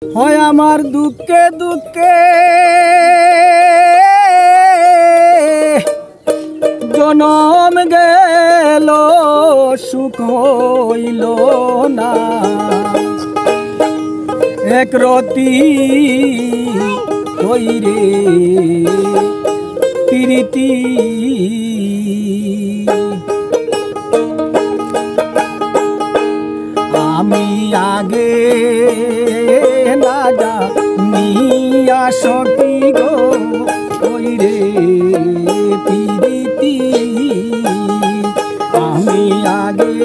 হয় আমার দুঃখে দুঃখে জনম গেল সুখ হইল না এক রতি হইরে প্রীতি আমি আগে না জানিয়া সখী গো ওইরে প্রীতি আমি আগে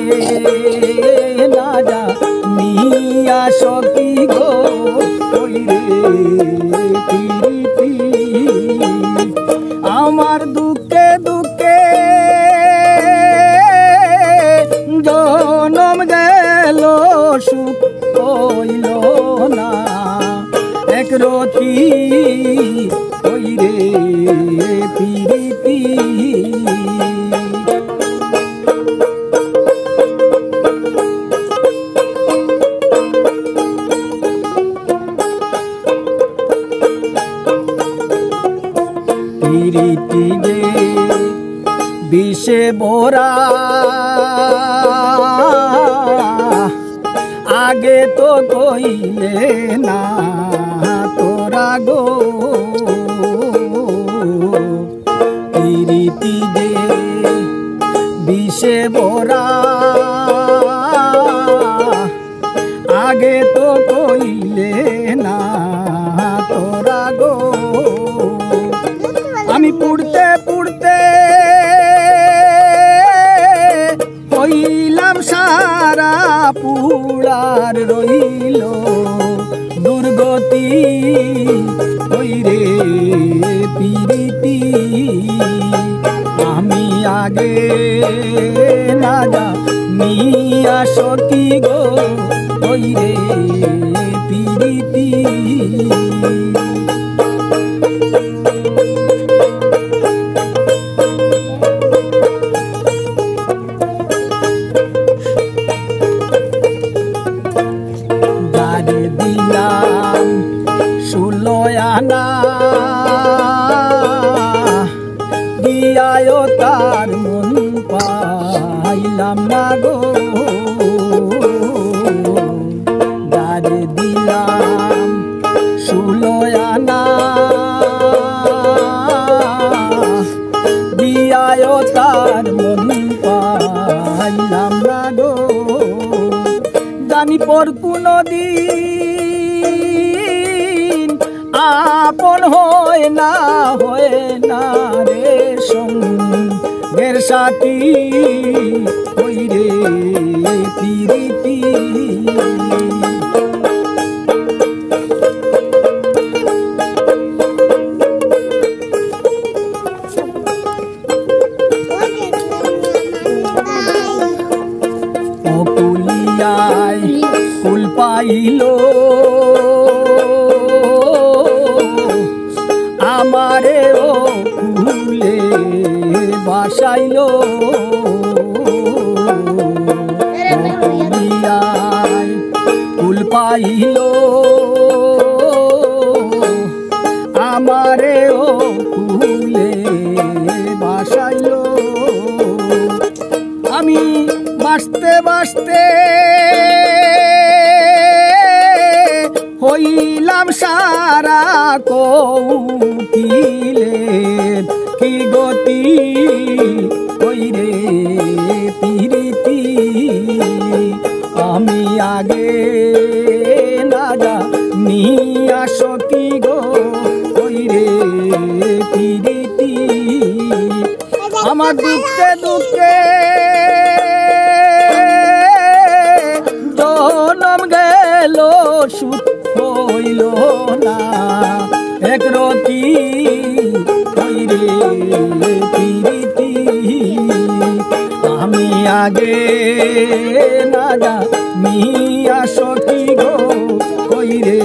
না জানিয়া সখী গো ওইরে প্রীতি আমার দুঃখে দুঃখে জনম গেল সুখ হইল না এক রতি হইরে প্রীতি প্রীতি গে বিষে ভরা আগে তো কইলে না তোরা গো প্রীতি গে বিষে ভরা আগে তো কইলে না তোরা গো আমি পুড়তে পুড়তে হইলাম সারা পুড়ার রইল দুর্গতি হইরে প্রীতি আমি আগে না জানিয়া সখী গো হইরে প্রীতি দিলাম 16 আনা দিয়াও তার মন পাইলাম না গো গাড়ি দিলাম 16 আনা দিয়াও তার মন পাইলাম না গো জানি পর কোনদিন আপন হয় না রে সঙ্গের সাথী হইরে প্রীতি ফুল পাইল আমারে ও ফুলে বাসাইল ফুল পাইল আমারে ও ফুলে বাসাইল আমি বাঁচতে বাঁচতে হইলাম সারা কৌকিলে কি গতি হইরে প্রীতি আমি আগে না জানিয়া সখী গো হইরে প্রীতি আমার দুঃখে দুঃখে জনম গেল সুখ হইল না এক রতি হইরে প্রীতি আমি আগে না জানিয়া সখী গো হইরে